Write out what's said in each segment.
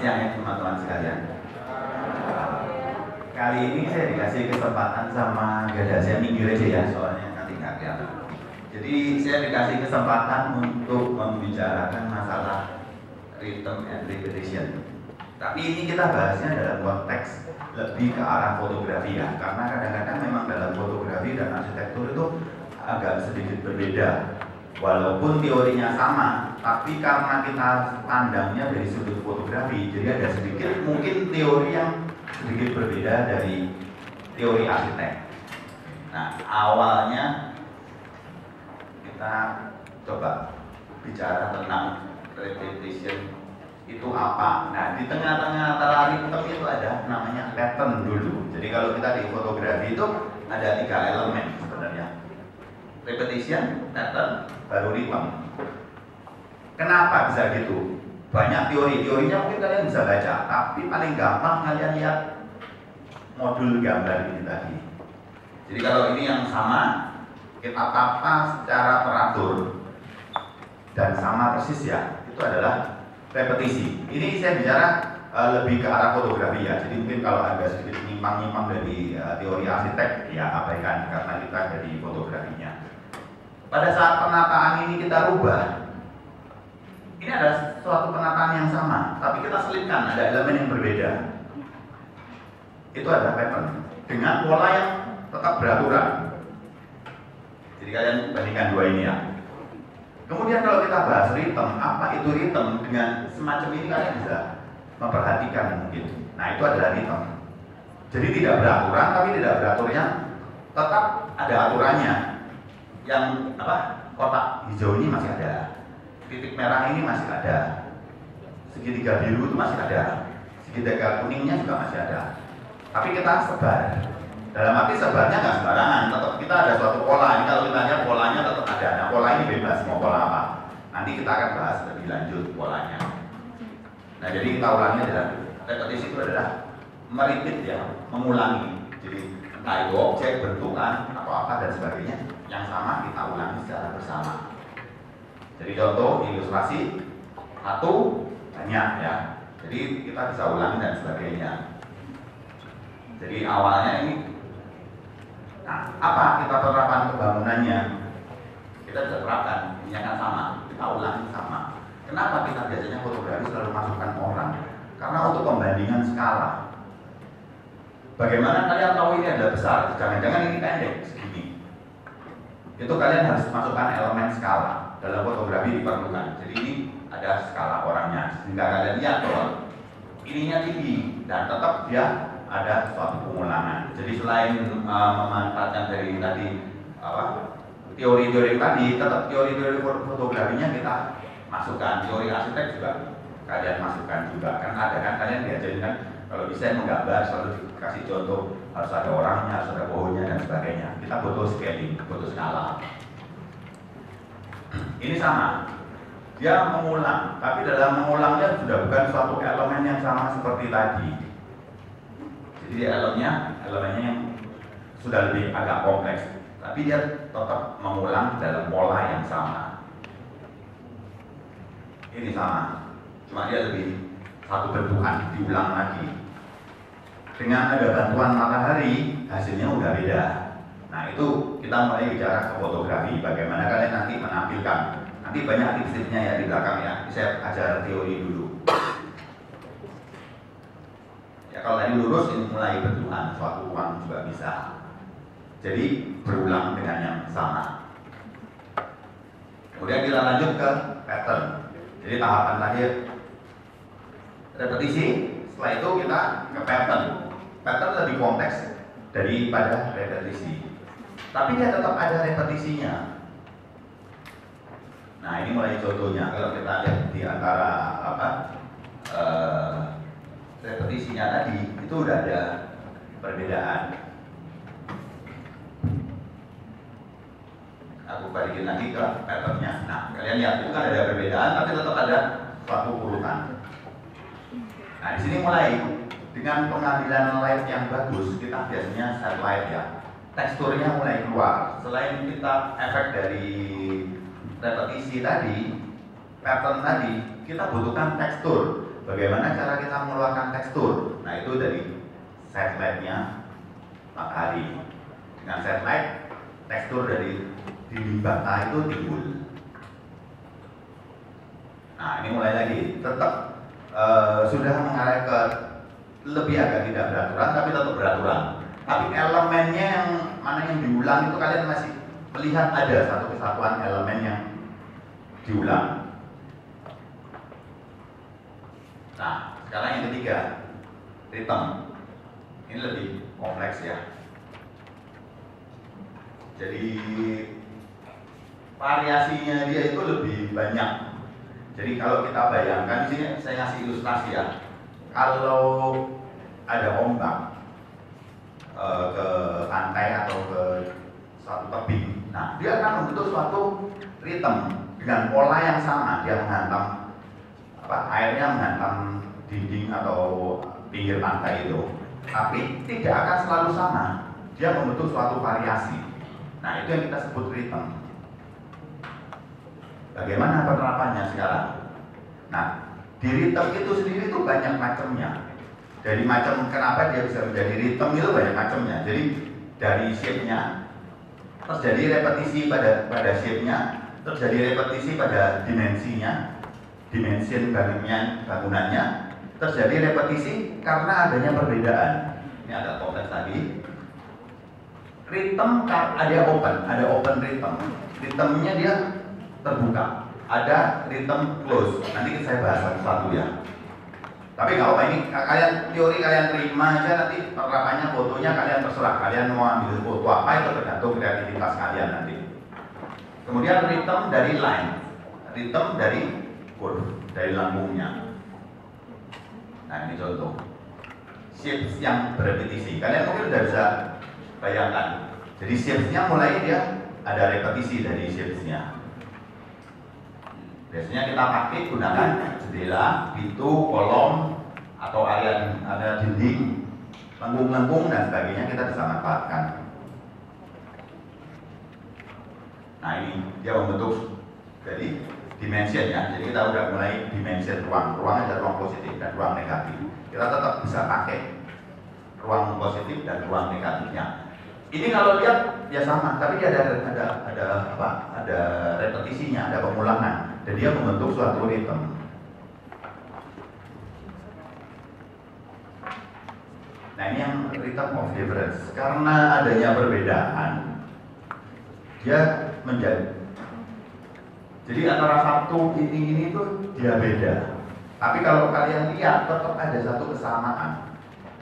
siang ya teman-teman sekalian. Kali ini saya dikasih kesempatan sama Gada, saya minggir aja ya soalnya nanti nggak kelihatan. Jadi saya dikasih kesempatan untuk membicarakan masalah rhythm and repetition. Tapi ini kita bahasnya dalam konteks lebih ke arah fotografi ya, karena kadang-kadang memang dalam fotografi dan arsitektur itu agak sedikit berbeda. Walaupun teorinya sama, tapi karena kita pandangnya dari sudut fotografi, jadi ada sedikit mungkin teori yang sedikit berbeda dari teori arsitek. Nah, awalnya kita coba bicara tentang repetition itu apa. Nah, di tengah-tengah antara rhythm itu ada namanya pattern dulu. Jadi kalau kita di fotografi itu ada 3 elemen sebenarnya. Repetition, pattern, baru rhythm. Kenapa bisa gitu? Banyak teorinya mungkin kalian bisa baca, tapi paling gampang kalian lihat modul gambar ini tadi. Jadi kalau ini yang sama, kita tata secara teratur dan sama persis ya, itu adalah repetisi. Ini saya bicara lebih ke arah fotografi ya. Jadi mungkin kalau agak sedikit nyimpang dari teori arsitek ya abaikan karena kita dari fotografinya. Pada saat penataan ini kita rubah, ini ada suatu penataan yang sama, tapi kita selipkan ada elemen yang berbeda. Itu ada pattern dengan pola yang tetap beraturan. Jadi kalian bandingkan dua ini ya. Kemudian kalau kita bahas rhythm, apa itu rhythm? Dengan semacam ini kalian bisa memperhatikan mungkin. Nah, itu adalah rhythm. Jadi tidak beraturan, tapi tidak beraturnya tetap ada aturannya. Yang kotak hijau ini masih ada, titik merah ini masih ada, segitiga biru itu masih ada, segitiga kuningnya juga masih ada. Tapi kita sebar. Dalam arti sebarnya nggak sembarangan, tetap kita ada suatu pola. Ini kalau kita lihat polanya tetap ada. Nah, pola ini bebas mau pola apa. Nanti kita akan bahas lebih lanjut polanya. Nah, jadi kita ulangi adalah repetisi itu adalah merepeat ya, mengulangi. Jadi entah itu objek, bentukan atau apa dan sebagainya yang sama kita ulangi secara bersama. Jadi contoh ilustrasi satu banyak ya. Jadi kita bisa ulangi dan sebagainya. Jadi awalnya ini, nah apa kita terapkan kebangunannya? Kita bisa terapkan, ini akan sama, kita ulangi sama. Kenapa kita biasanya fotografi selalu masukkan orang? Karena untuk pembandingan skala. Bagaimana kalian tahu ini ada besar? Jangan-jangan ini pendek segini. Itu kalian harus masukkan elemen skala. Dalam fotografi diperlukan. Jadi ini ada skala orangnya, sehingga kalian lihat bahwa ininya tinggi dan tetap dia ada suatu pengulangan. Jadi selain memanfaatkan dari tadi teori-teori tadi, tetap teori-teori fotografinya kita masukkan. Teori arsitek juga kalian masukkan juga. Kan ada kan kalian diajarin kan kalau bisa menggambar selalu dikasih contoh harus ada orangnya, harus ada pohonnya dan sebagainya. Kita butuh scaling, butuh skala. Ini sama, dia mengulang, tapi dalam mengulangnya sudah bukan suatu elemen yang sama seperti tadi. Jadi elemennya yang sudah lebih agak kompleks, tapi dia tetap mengulang dalam pola yang sama. Ini sama, cuma dia lebih satu bentukan diulang lagi. Dengan ada bantuan matahari, hasilnya udah beda. Nah itu kita mulai bicara ke fotografi, bagaimana kalian nanti menampilkan. Nanti banyak tips-tipsnya ya di belakang ya, saya ajar teori dulu. Ya kalau tadi lurus ini mulai bentukan, suatu uang juga bisa. Jadi berulang dengan yang sama. Kemudian kita lanjut ke pattern. Jadi tahapan tadi repetisi, setelah itu kita ke pattern. Pattern lebih kompleks daripada repetisi. Tapi dia tetap ada repetisinya. Nah ini mulai contohnya kalau kita lihat di antara repetisinya tadi itu udah ada perbedaan. Aku balikin lagi ke patternnya. Nah kalian lihat itu kan ada perbedaan, tapi tetap ada suatu urutan. Nah di sini mulai dengan pengambilan light yang bagus, kita biasanya set light ya. Teksturnya mulai keluar. Selain kita efek dari repetisi tadi, pattern tadi, kita butuhkan tekstur. Bagaimana cara kita mengeluarkan tekstur? Nah, itu dari satellite-nya matahari. Dengan satellite, tekstur dari dinding bata itu timbul. Nah, ini mulai lagi. Tetap sudah mengarah ke lebih agak tidak beraturan, tapi tetap beraturan. Tapi elemennya yang mana yang diulang itu kalian masih melihat ada satu kesatuan elemen yang diulang. Nah, sekarang yang ketiga, ritme. Ini lebih kompleks ya. Jadi variasinya dia itu lebih banyak. Jadi kalau kita bayangkan di sini saya ngasih ilustrasi ya. Kalau ada ombak ke pantai atau ke suatu tebing, nah dia akan membentuk suatu ritme dengan pola yang sama. Dia menghantam airnya menghantam dinding atau pinggir pantai itu, tapi tidak akan selalu sama. Dia membentuk suatu variasi. Nah, itu yang kita sebut ritme. Bagaimana penerapannya sekarang? Nah, di ritme itu sendiri itu banyak macamnya. Dari macam kenapa dia bisa menjadi ritme itu banyak macamnya. Jadi dari shape-nya, terjadi repetisi pada shape-nya, terjadi repetisi pada dimensinya, dimensi bangunannya, terjadi repetisi karena adanya perbedaan. Ini agak kompleks tadi. Ritme ada open ritme. Ritmenya dia terbuka. Ada ritme close. Nanti saya bahas satu-satu ya. Tapi kalau ini kalian teori kalian terima aja, nanti penerapannya fotonya kalian terserah. Kalian mau ambil foto apa itu tergantung kreativitas kalian nanti. Kemudian ritme dari line, ritme dari curve, dari lambungnya. Nah, ini contoh shapes yang berepetisi. Kalian mungkin sudah bisa bayangkan. Jadi shapes-nya mulai dia ada repetisi dari shapes-nya. Biasanya kita pakai gunakan jendela, pintu, kolom, atau area dinding, lengkung-lengkung dan sebagainya kita bisa manfaatkan. Nah, ini dia membentuk jadi dimension ya. Jadi kita udah mulai dimension ruang. Ruang ada ruang positif dan ruang negatif. Kita tetap bisa pakai ruang positif dan ruang negatifnya. Ini kalau lihat ya sama, tapi dia ada repetisinya, ada pengulangan, dan dia membentuk suatu ritme. Nah, ini yang rhythm of difference. Karena adanya perbedaan, dia menjadi. Jadi antara satu ini tuh dia beda. Tapi kalau kalian lihat tetap ada satu kesamaan.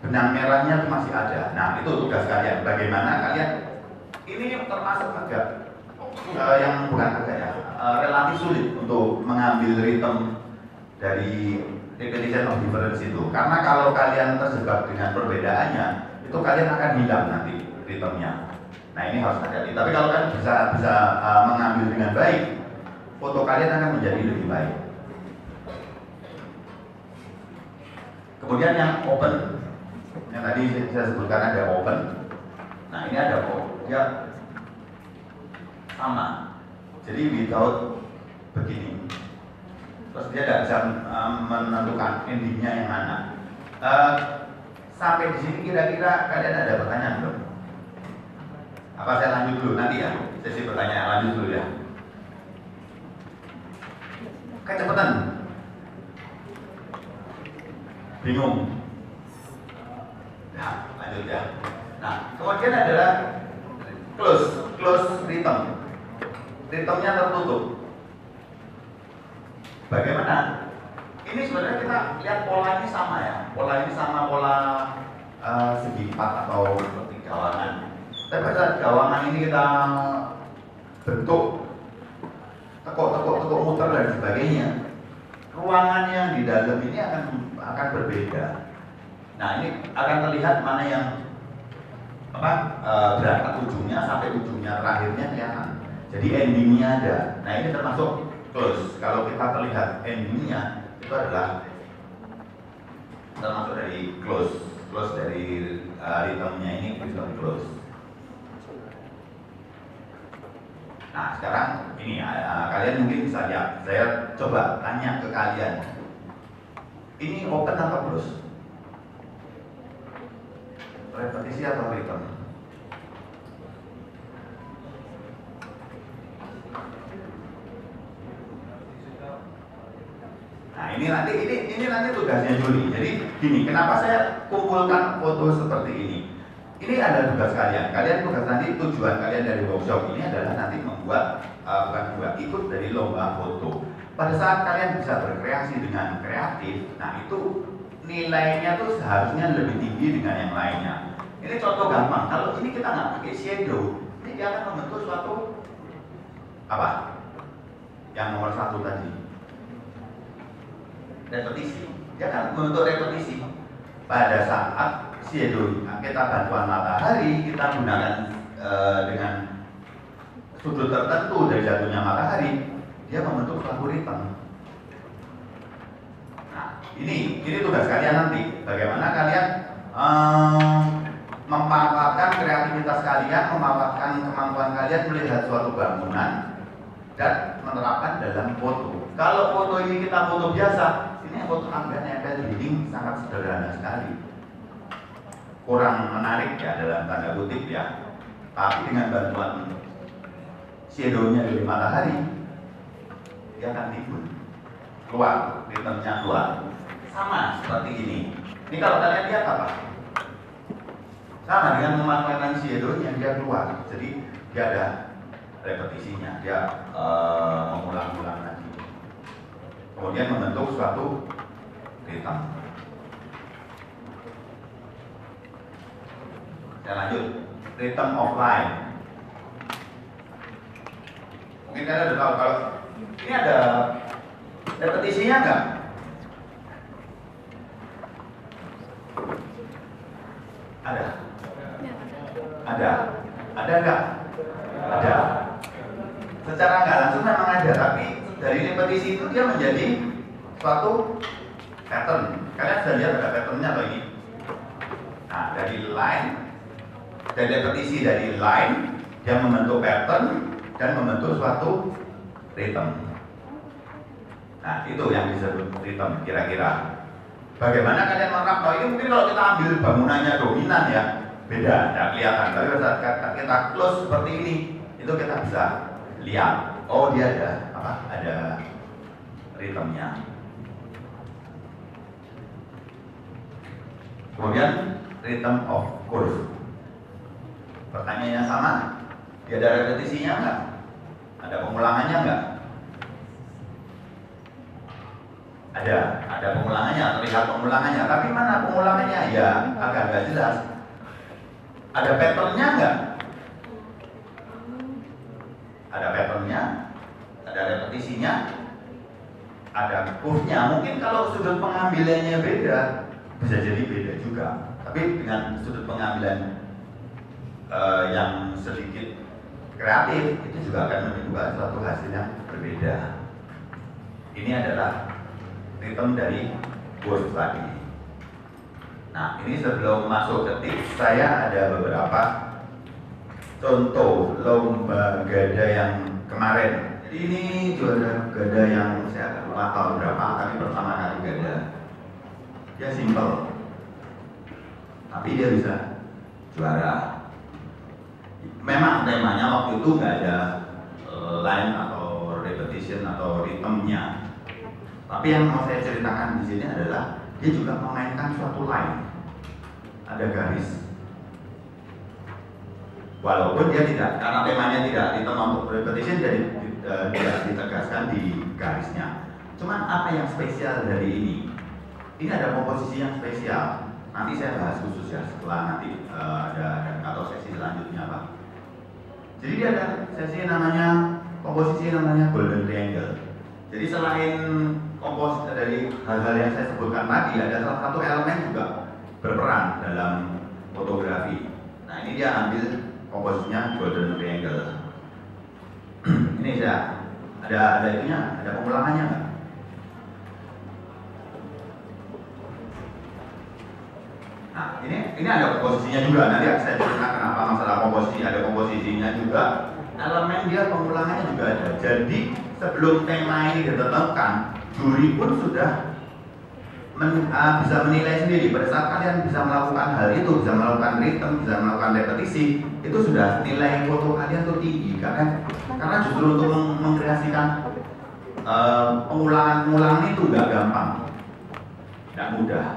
Benang merahnya itu masih ada. Nah, itu tugas kalian. Bagaimana kalian ini termasuk agak yang bukan agak ya, relatif sulit untuk mengambil ritme dari repetition of difference itu. Karena kalau kalian terjebak dengan perbedaannya, itu kalian akan hilang nanti ritmenya. Nah, ini harus hati-hati. Tapi kalau kalian bisa mengambil dengan baik, foto kalian akan menjadi lebih baik. Kemudian yang open. Yang tadi saya sebutkan ada open. Nah, ini ada dia sama. Jadi without begini. Terus dia tidak bisa menentukan endingnya yang mana. Sampai di sini kira-kira kalian ada pertanyaan belum? Apa saya lanjut dulu nanti ya? Sesi pertanyaan lanjut dulu ya. Kecepatan. Bingung. Nah, lanjut ya. Nah, kemudian adalah close rhythm. Rhythmnya tertutup. Bagaimana? Ini sebenarnya kita lihat pola ini sama ya. Pola ini sama pola segi 4 atau seperti gawangan. Tapi pada gawangan ini kita bentuk tekuk muter dan sebagainya. Ruangan yang di dalam ini akan berbeda. Nah, ini akan terlihat mana yang berangkat ujungnya sampai ujungnya terakhirnya kelihatan. Jadi endingnya ada. Nah, ini termasuk close. Kalau kita terlihat endingnya itu adalah termasuk dari close dari ritmenya ini bisa close. Nah, sekarang ini kalian mungkin bisa lihat. Saya coba tanya ke kalian. Ini open atau close? Repetisi atau rhythm? Nah ini nanti tugasnya Juli. Jadi gini, kenapa saya kumpulkan foto seperti ini? Ini ada tugas kalian. Kalian tugas nanti, tujuan kalian dari workshop ini adalah nanti ikut dari lomba foto. Pada saat kalian bisa berkreasi dengan kreatif, nah itu nilainya tuh seharusnya lebih tinggi dengan yang lainnya. Ini contoh gampang. Kalau ini kita nggak pakai shadow, ini dia akan membentuk suatu apa? Yang nomor 1 tadi, repetisi. Dia akan membentuk repetisi. Pada saat shadow kita bantuan matahari, kita gunakan dengan sudut tertentu dari jatuhnya matahari, dia membentuk suatu ritme. Nah, ini tugas kalian nanti. Bagaimana kalian memanfaatkan kreativitas kalian, memanfaatkan kemampuan kalian melihat suatu bangunan dan menerapkan dalam foto. Kalau foto ini kita foto biasa, ini foto angka nempel dinding sangat sederhana sekali. Kurang menarik ya dalam tanda kutip ya. Tapi dengan bantuan shadow-nya dari matahari, dia akan timbul keluar, ritmenya keluar. Sama seperti ini. Ini kalau kalian lihat apa? Sama dengan memanfaatkan shadow-nya, dia keluar. Jadi dia ada repetisinya, dia mengulang-ulang lagi. Kemudian membentuk suatu ritme. Saya lanjut, rhythm of life. Mungkin kalian udah tahu kalau ini ada repetisinya enggak? Ada? Ada enggak? Ada. Secara enggak langsung memang ada, tapi dari repetisi itu dia menjadi suatu pattern. Kalian sudah lihat ada patternnya atau ini? Nah, dari line, dari repetisi dari line, dia membentuk pattern dan membentuk suatu ritme. Nah, itu yang disebut ritme kira-kira. Bagaimana kalian menerapkan? Ini mungkin kalau kita ambil bangunannya dominan ya, beda, tidak kelihatan. Tapi saat kita close seperti ini, itu kita bisa lihat. Oh, dia ada apa? Ada ritmenya. Kemudian rhythm of curve. Pertanyaannya sama, dia ada repetisinya enggak? Ada pengulangannya enggak? Ada pengulangannya, terlihat pengulangannya. Tapi mana pengulangannya? Ya agak nggak jelas. Ada patternnya enggak? Ada patternnya, ada repetisinya, ada curve-nya. Mungkin kalau sudut pengambilannya beda, bisa jadi beda juga. Tapi dengan sudut pengambilan yang sedikit kreatif, itu juga akan menimbulkan suatu hasil yang berbeda. Ini adalah ritme dari curve tadi. Nah, ini sebelum masuk ke tips, saya ada beberapa contoh lomba gada yang kemarin. Ini juara gada yang saya lupa tahun berapa, tapi pertama kali gada. Dia simple, tapi dia bisa juara. Memang temanya waktu itu nggak ada line atau repetition atau ritmenya. Tapi yang mau saya ceritakan di sini adalah dia juga memainkan suatu line, ada garis. Walaupun dia tidak, karena temanya tidak ritme untuk repetition, jadi tidak ditegaskan di garisnya. Cuman apa yang spesial dari ini? Ini ada komposisi yang spesial. Nanti saya bahas khusus ya setelah nanti ada atau sesi selanjutnya Pak. Jadi dia ada sesi namanya komposisi namanya golden triangle. Jadi selain komposisi dari hal-hal yang saya sebutkan tadi, ada salah satu elemen juga berperan dalam fotografi. Nah ini dia ambil komposisinya golden triangle. Ini saya ada itunya, ada pengulangannya nggak? Nah ini ada komposisinya juga. Nanti saya ceritakan kenapa masalah komposisi, ada komposisinya juga. Elemen dia pengulangannya juga ada. Jadi sebelum tema ini ditetapkan, juri pun sudah bisa menilai sendiri. Pada saat kalian bisa melakukan hal itu, bisa melakukan ritme, bisa melakukan repetisi, itu sudah nilai foto kalian tuh tinggi, karena justru untuk mengkreasikan pengulangan itu nggak gampang, nggak mudah.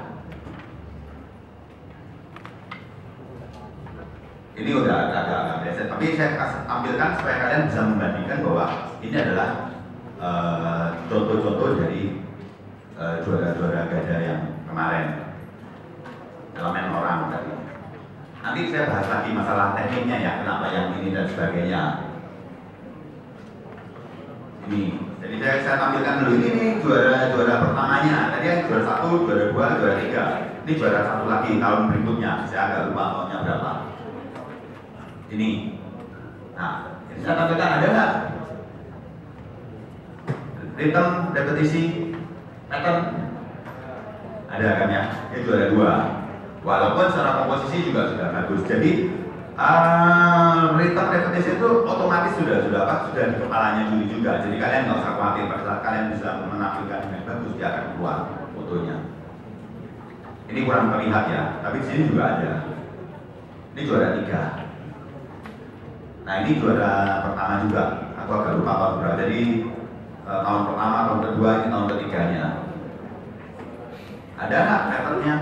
Ini udah agak biasa, tapi saya tampilkan supaya kalian bisa membandingkan bahwa ini adalah contoh-contoh dari juara-juara gada yang kemarin, elemen orang tadi. Nanti saya bahas lagi masalah tekniknya ya, kenapa yang ini dan sebagainya. Ini, jadi saya tampilkan dulu ini juara pertamanya. Tadi yang juara 1, juara 2, juara 3. Ini juara 1 lagi tahun berikutnya. Saya agak lupa tahunnya berapa. Ini. Nah, ini saya tampilkan ada nggak? Ritme, repetisi, pattern ada kan ya? Ini juara 2. Walaupun secara komposisi juga sudah bagus. Jadi ritme repetisi itu otomatis sudah di kepalanya juri juga. Jadi kalian nggak usah khawatir, pada saat kalian bisa menampilkan dengan bagus dia akan keluar fotonya. Ini kurang terlihat ya, tapi di sini juga ada. Ini juara 3. Nah ini juara pertama juga. Aku agak lupa tahun berapa. Jadi tahun pertama, tahun kedua, ini tahun ketiganya. Ada nggak patternnya?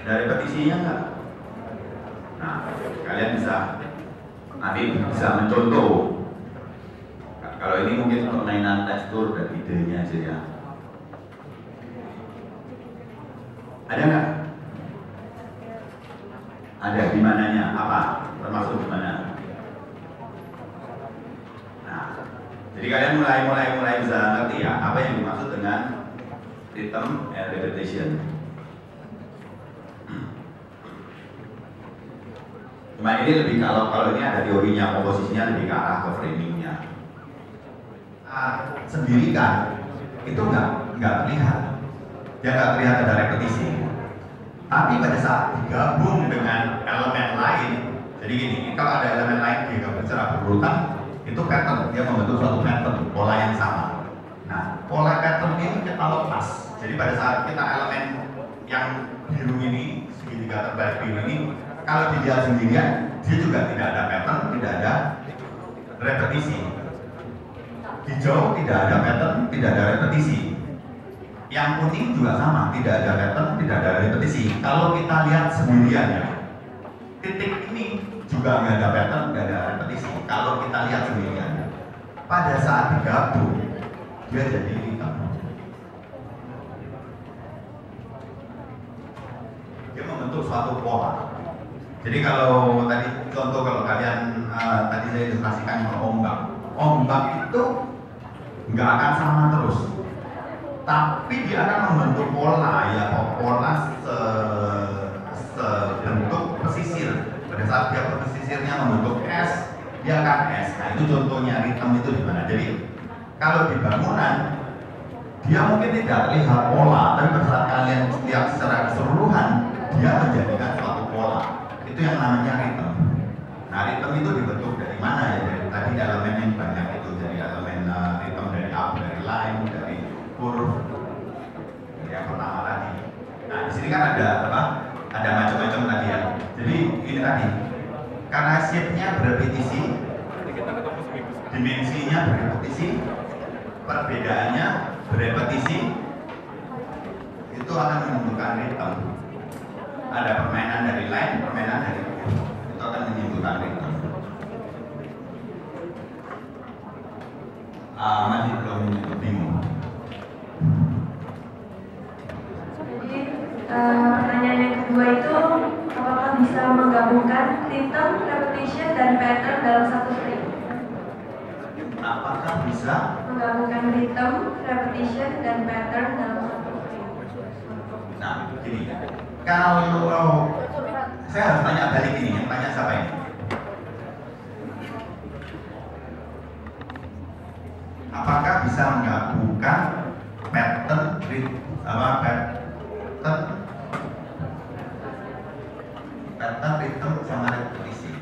Ada repetisinya nggak? Nah, kalian nanti bisa mencontoh. Kalau ini mungkin permainan tekstur dan idenya aja ya. Ada nggak? Ada di mananya? Apa? Termasuk di mana? Nah, jadi kalian mulai bisa ngerti ya apa yang dimaksud dengan rhythm and repetition. Cuma ini lebih kalau ini ada teorinya, komposisinya lebih ke arah ke framingnya. Sendiri kan itu nggak terlihat, dia nggak terlihat ada repetisi. Tapi pada saat digabung dengan elemen lain, jadi gini, kalau ada elemen lain digabung secara berurutan, itu pattern, dia membentuk suatu pattern, pola yang sama. Nah, pola pattern ini kita lepas. Jadi pada saat kita elemen yang biru ini, segitiga terbalik biru ini, kalau dilihat sendirian, dia juga tidak ada pattern, tidak ada repetisi. Hijau tidak ada pattern, tidak ada repetisi. Yang kuning juga sama, tidak ada pattern, tidak ada repetisi. Kalau kita lihat sendirian ya, titik ini juga nggak ada pattern, nggak ada repetisi. Kalau kita lihat sendirian, pada saat digabung, dia jadi hitam. Dia membentuk suatu pola. Jadi kalau tadi contoh, kalau kalian tadi saya ilustrasikan ombak itu nggak akan sama terus, tapi dia akan membentuk pola ya, pola sebentuk pesisir. Pada saat dia pesisirnya membentuk es, dia akan es. Nah itu contohnya ritme itu di mana. Jadi kalau di bangunan dia mungkin tidak terlihat pola, tapi pada saat kalian lihat secara keseluruhan, dia menjadikan suatu pola. Itu yang namanya ritme. Nah ritme itu dibentuk dari mana ya? Dari tadi elemen yang banyak itu, dari elemen ritme dari up, dari line, dari curve, dari yang pertama tadi. Nah di sini kan ada apa? Ada macam-macam tadi ya. Jadi ini tadi, karena shape-nya berrepetisi, dimensinya berrepetisi, perbedaannya berrepetisi, itu akan menentukan ritme. Ada permainan dari line, permainan dari curve, itu akan menimbulkan ritme. Masih belum bingung. Jadi pertanyaan yang kedua itu, apakah bisa menggabungkan ritme, repetition, dan pattern dalam satu frame? Apakah bisa menggabungkan ritme, repetition, dan pattern dalam satu frame? Nah, gini, kalau saya harus tanya balik ini, yang tanya siapa ini? Apakah bisa menggabungkan pattern, ritme sama repetisi?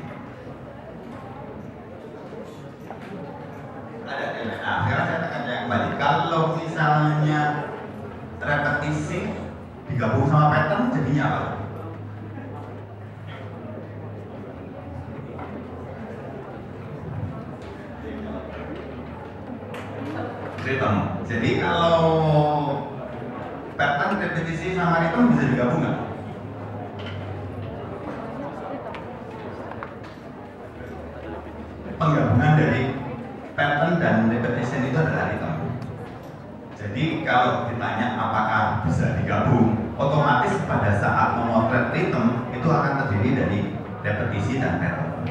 Ada. Nah, sekarang saya tekan kembali. Kalau misalnya repetisi digabung sama pattern jadinya apa? Rhythm. Jadi kalau pattern, repetisi sama rhythm bisa digabung nggak? Penggabungan dari pattern dan repetition itu adalah rhythm. Jadi kalau ditanya apakah bisa digabung, otomatis pada saat memotret rhythm itu akan terdiri dari repetisi dan pattern.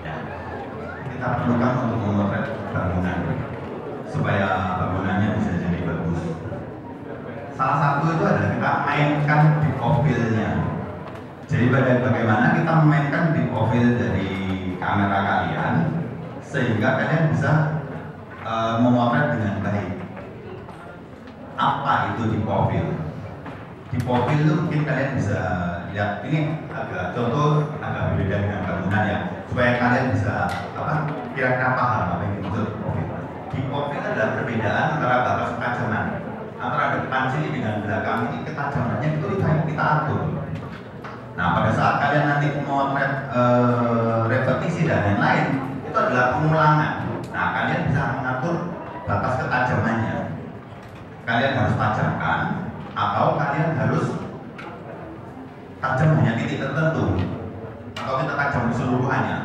Ya, kita perlukan untuk memotret bangunan supaya bangunannya bisa jadi bagus. Salah satu itu adalah kita mainkan deep profile-nya. Jadi bagaimana kita memainkan deep profile dari kamera kalian sehingga kalian bisa memotret dengan baik. Apa itu deep profile? Deep profile itu mungkin kalian bisa lihat, ini agak contoh agak berbeda dengan bangunan ya, supaya kalian bisa kira-kira paham apa yang dimaksud deep profile. Deep profile adalah perbedaan antara batas ketajaman antara depan sini dengan belakang ini, ketajamannya itu kita atur. Nah, pada saat kalian nanti memotret repetisi dan lain-lain, itu adalah pengulangan. Nah, kalian bisa mengatur batas ketajamannya. Kalian harus tajamkan atau kalian harus tajam hanya titik tertentu atau kita tajam keseluruhannya.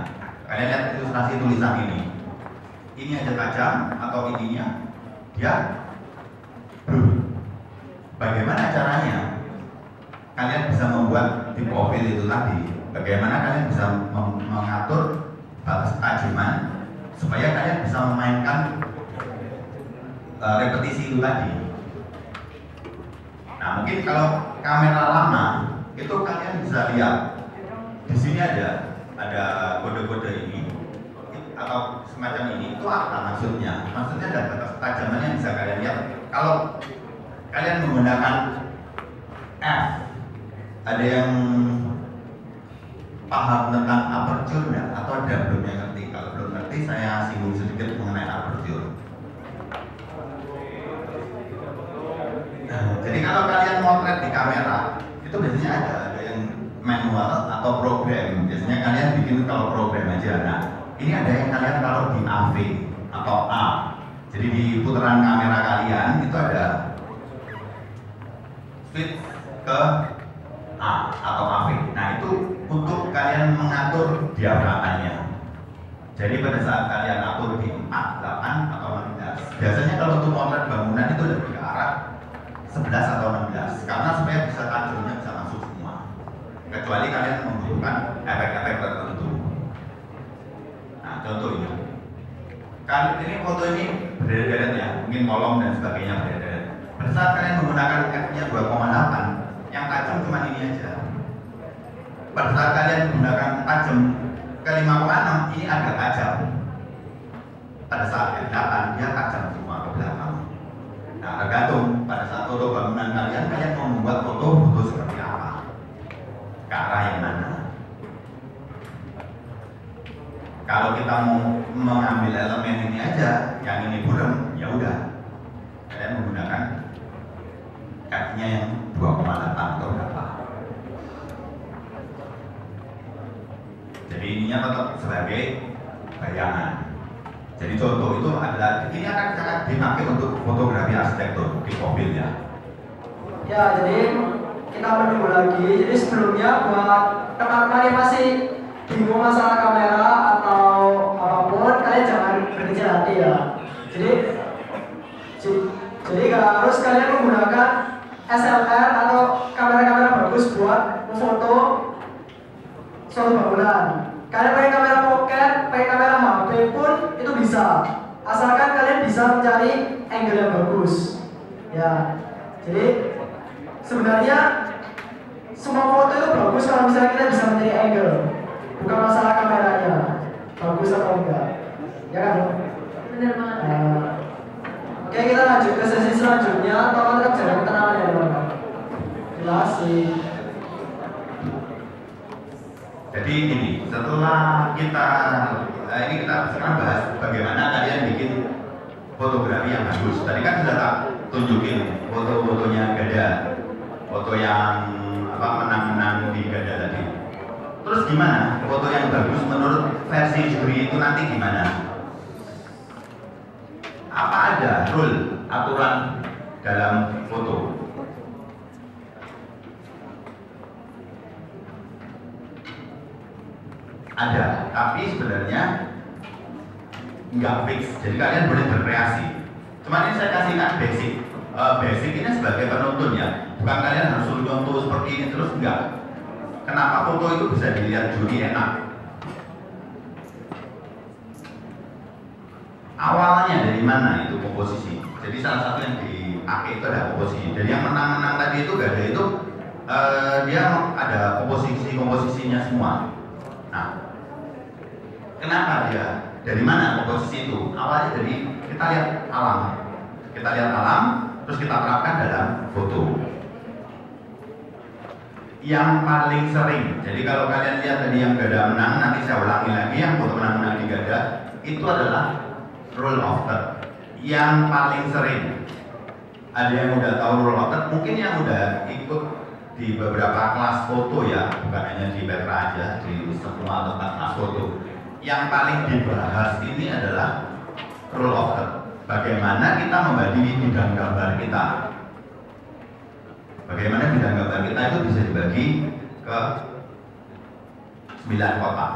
Kalian lihat ilustrasi tulisan ini. Ini aja tajam atau ininya dia bagaimana caranya kalian bisa membuat deep profile itu tadi? Bagaimana kalian bisa mengatur batas ketajaman supaya kalian bisa memainkan repetisi itu tadi? Nah, mungkin kalau kamera lama itu kalian bisa lihat di sini ada kode-kode ini atau semacam ini. Itu apa maksudnya? Maksudnya ada batas ketajaman yang bisa kalian lihat. Kalau kalian menggunakan F, ada yang paham tentang aperture nggak? Atau ada belum yang ngerti? Kalau belum ngerti, saya singgung sedikit mengenai aperture. Jadi kalau kalian motret di kamera, itu biasanya ada yang manual atau program. Biasanya kalian bikin kalau program aja. Nah, ini ada yang kalian taruh di AV atau A. Jadi di putaran kamera kalian itu ada switch ke A atau AV. Nah, itu untuk kalian mengatur diafragmanya. Jadi pada saat kalian atur di 4, 8 atau 16, biasanya kalau untuk motret bangunan itu lebih ke arah 11 atau 16, karena supaya bisa tajamnya bisa masuk semua. Kecuali kalian membutuhkan efek-efek tertentu. Nah, contoh ini. Kali ini foto ini berderet-deret ya, mungkin kolom dan sebagainya berderet-deret. Pada saat kalian menggunakan F-nya 2,8, yang tajam cuma ini aja. Pada saat kalian menggunakan tajam ke 5,6, ini agak tajam. Pada saat F8, dia tajam semua ke belakang. Nah, tergantung pada saat foto bangunan kalian mau membuat foto seperti apa, ke arah yang mana. Kalau kita mau mengambil elemen ini aja, yang ini burem, ya udah, kalian menggunakan F-nya yang 2,8 atau berapa. Jadi ininya tetap sebagai bayangan. Jadi contoh itu adalah, ini akan sangat dipakai untuk fotografi arsitektur di mobilnya. Ya, jadi kita menunggu lagi. Jadi sebelumnya buat teman-teman yang masih bingung masalah kamera atau apapun, kalian jangan berkecil hati ya. Jadi gak harus kalian menggunakan SLR atau kamera-kamera bagus buat memfoto suatu bangunan. Kalian pakai kamera pocket, pakai kamera HP pun itu bisa, asalkan kalian bisa mencari angle yang bagus. Ya, jadi sebenarnya semua foto itu bagus kalau misalnya kita bisa mencari angle, bukan masalah kameranya bagus atau enggak, ya kan? Benar banget. Oke, kita lanjut ke sesi selanjutnya. Tolong tetap jaga ketenangan ya teman-teman. Jelasin. Jadi gini, setelah kita sekarang bahas bagaimana kalian bikin fotografi yang bagus. Tadi kan sudah tunjukin foto-fotonya Gada, foto yang menang-menang di Gada tadi. Terus gimana? Foto yang bagus menurut versi juri itu nanti gimana? Apa ada rule, aturan dalam foto? Ada, tapi sebenarnya nggak fix. Jadi kalian boleh berkreasi. Cuman ini saya kasihkan basic. Basic ini sebagai penuntun ya. Bukan kalian harus contoh seperti ini terus, enggak. Kenapa foto itu bisa dilihat juri enak? Awalnya dari mana itu komposisi? Jadi salah satu yang dipakai itu ada komposisi. Jadi yang menang-menang tadi itu Gada itu dia ada komposisinya semua. Nah, kenapa dia? Dari mana komposisi itu? Awalnya dari kita lihat alam. Kita lihat alam, terus kita terapkan dalam foto. Yang paling sering, jadi kalau kalian lihat tadi yang Gada menang, nanti saya ulangi lagi yang foto menang-menang di Gada, itu adalah rule of third. Yang paling sering, ada yang udah tahu rule of third, mungkin yang udah ikut di beberapa kelas foto ya, bukan hanya di Petra aja, di semua tempat kelas foto. Yang paling dibahas ini adalah rule of third. Bagaimana kita membagi bidang gambar kita. Bagaimana bidang gambar kita itu bisa dibagi ke 9 kotak.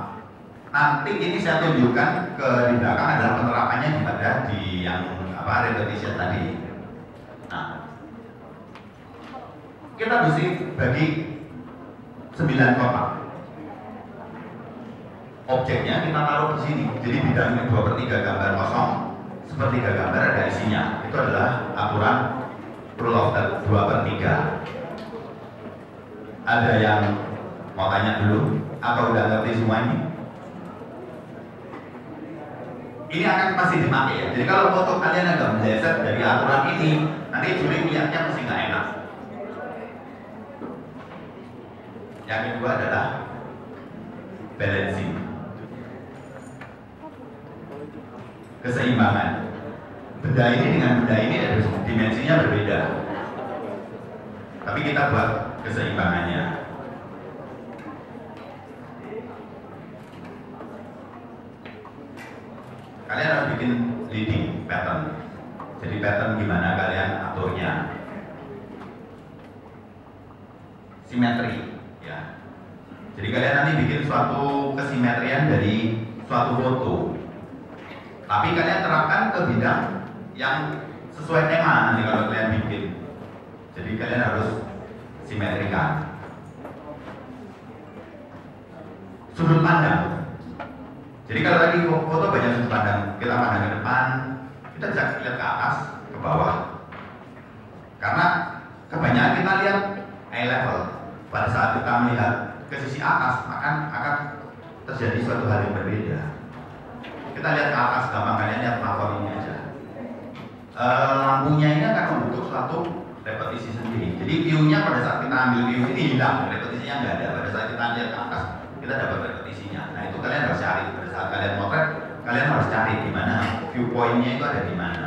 Nanti ini saya tunjukkan di belakang adalah penerapannya di yang repetition tadi. Nah, kita bisa bagi 9 kotak. Objeknya kita taruh di sini. Jadi bidangnya 2/3 gambar kosong, 1/3 gambar ada isinya. Itu adalah aturan rule of third 2/3. Ada yang mau tanya dulu atau udah ngerti semua ini? Ini akan pasti dipakai ya. Jadi kalau foto kalian agak meleset dari aturan ini, nanti juri melihatnya pasti nggak enak. Yang kedua adalah balancing, keseimbangan. Benda ini dengan benda ini dimensinya berbeda, tapi kita buat keseimbangannya. Kalian harus bikin leading pattern. Jadi pattern gimana kalian aturnya? Simetri, ya. Jadi kalian nanti bikin suatu kesimetrian dari suatu foto. Tapi kalian terapkan ke bidang yang sesuai tema nanti kalau kalian bikin. Jadi kalian harus simetrikan. Sudut pandang. Jadi kalau tadi foto banyak sudut pandang, kita pandang ke depan, kita bisa lihat ke atas, ke bawah. Karena kebanyakan kita lihat eye level. Pada saat kita melihat ke sisi atas, akan terjadi suatu hal yang berbeda. Kita lihat ke atas, gampang kalian lihat plafon ini aja. Lampunya ini akan membentuk suatu repetisi sendiri. Jadi view-nya pada saat kita ambil view ini hilang, repetisinya nggak ada. Pada saat kita lihat ke atas, kita dapat repetisinya. Nah itu kalian harus cari. Pada saat kalian motret, kalian harus cari di mana viewpoint-nya itu ada di mana.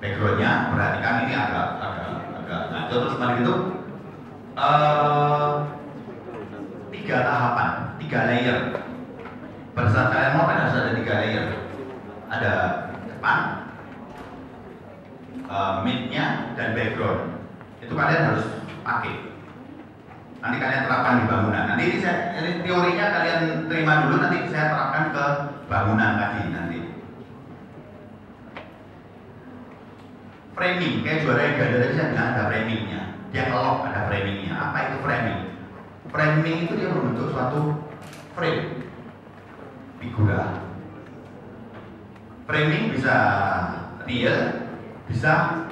Background-nya, perhatikan ini agak ngaco. Terus kemarin itu 3 tahapan, 3 layer. Pada saat kalian motret harus ada 3 layer. Ada depan, mid-nya, dan background. Itu kalian harus pakai. Nanti kalian terapkan di bangunan. Nanti ini teorinya kalian terima dulu, nanti saya terapkan ke bangunan tadi nanti. Framing, kayak juara yang Gada tadi saya bilang ada framingnya. Dia kelok ada framingnya. Apa itu framing? Framing itu dia membentuk suatu frame, figura. Framing bisa real, bisa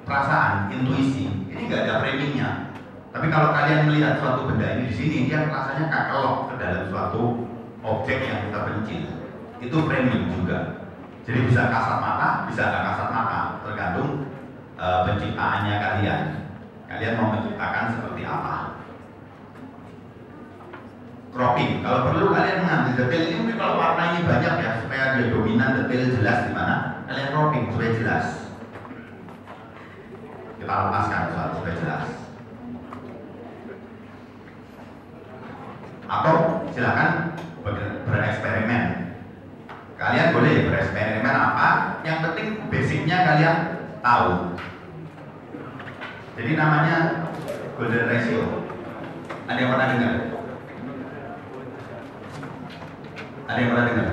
perasaan, intuisi. Ini nggak ada framingnya. Tapi kalau kalian melihat suatu benda ini di sini, dia rasanya kakelok ke dalam suatu objek yang kita pencil. Itu framing juga. Jadi bisa kasat mata, bisa nggak kasat mata, tergantung penciptaannya kalian. Kalian mau menciptakan seperti apa? Cropping, kalau perlu kalian mengambil detail ini mungkin kalau warnanya banyak ya, supaya dia dominan, detail jelas di mana. kalian cropping supaya jelas. Kita lepaskan supaya jelas. Atau silakan bereksperimen. Kalian boleh bereksperimen apa, yang penting basicnya kalian tahu. Jadi namanya golden ratio. Ada yang pernah dengar? Ada yang pernah dengar?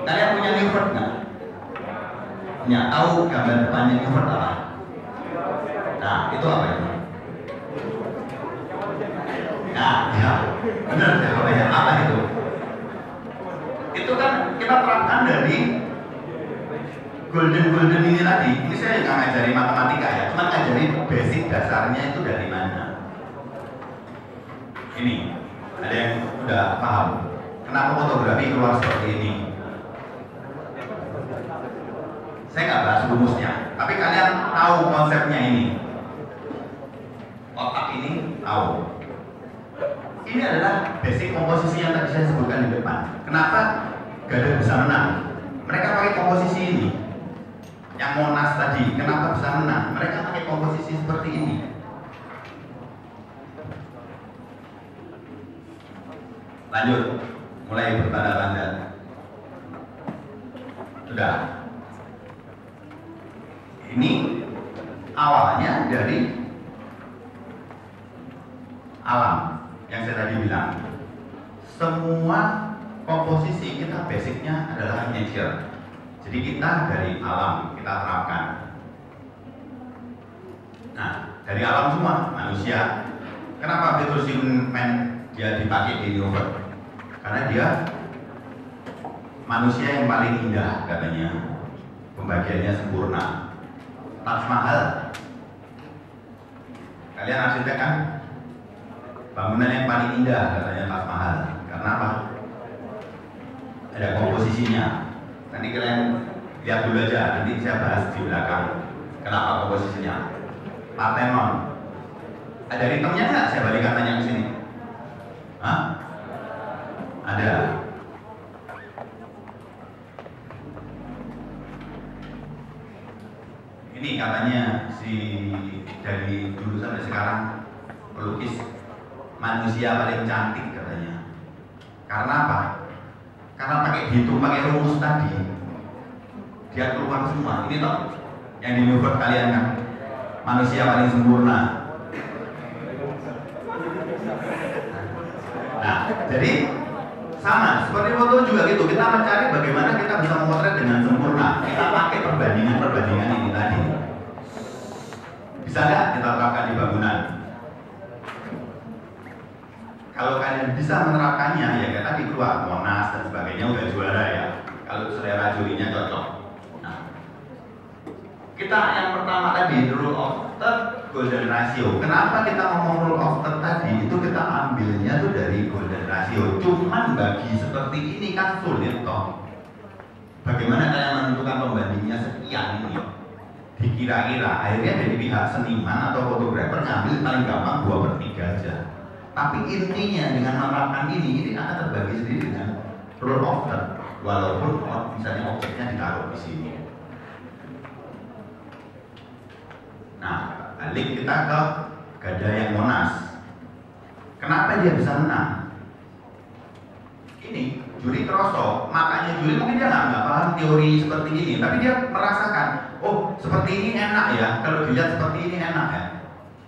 Kalian punya Newford nggak? Punya, tahu gambar depannya Newford apa? Nah, itu apa itu? Nah, ya, benar ya, apa itu? Itu kan kita terapkan dari golden ini tadi. Ini saya nggak ngajari matematika ya, cuma ngajari basic dasarnya itu dari mana. Ini, ada yang udah paham kenapa fotografi keluar seperti ini? Saya nggak bahas rumusnya, tapi kalian tahu konsepnya ini. Otak ini tahu. Ini adalah basic komposisi yang tadi saya sebutkan di depan. Kenapa Gada bisa menang? Mereka pakai komposisi ini. Yang Monas tadi, kenapa bisa menang? Mereka pakai komposisi seperti ini. Lanjut, mulai bertanda-tanda. Sudah. Ini awalnya dari alam yang saya tadi bilang. Semua komposisi kita basicnya adalah nature. Jadi kita dari alam kita terapkan. Nah, dari alam semua manusia. Kenapa Petrosium Man dia dipakai di Newford? Karena dia manusia yang paling indah katanya. Pembagiannya sempurna. Taj Mahal, kalian arsitek kan? Bangunan yang paling indah katanya Taj Mahal. Karena apa? Ada komposisinya. Nanti kalian lihat dulu aja. Nanti saya bahas di belakang. Kenapa komposisinya? Parthenon. Ada ritmenya nggak? Saya balik katanya ke sini. Hah? Ada. Ini katanya si dari dulu sampai sekarang pelukis manusia paling cantik katanya. Karena apa? Karena pakai dihitung, pakai rumus tadi, dia keluar semua. Ini toh yang di Newford kalian kan, manusia paling sempurna. Nah, jadi sama seperti foto juga gitu. Kita mencari bagaimana kita bisa memotret dengan sempurna. Kita pakai perbandingan ini tadi. Bisa nggak kita terapkan di bangunan? Kalau kalian bisa menerapkannya, ya kayak tadi keluar Monas dan sebagainya udah juara ya. Kalau selera jurinya cocok. Nah, kita yang pertama tadi rule of third, golden ratio. Kenapa kita ngomong rule of third tadi? Itu kita ambilnya tuh dari golden ratio. Cuman bagi seperti ini kan sulit toh. Bagaimana kalian menentukan pembandingnya sekian ini? Dikira-kira akhirnya dari pihak seniman atau fotografer ngambil paling gampang 2/3 aja. Tapi intinya dengan menerapkan ini akan terbagi sendiri dengan rule of third. Walaupun misalnya objeknya ditaruh di sini. Nah, balik kita ke Gada yang Monas. Kenapa dia bisa menang? Ini juri kroso, makanya juri mungkin dia nggak paham teori seperti ini, tapi dia merasakan, oh seperti ini enak ya, kalau dilihat seperti ini enak ya.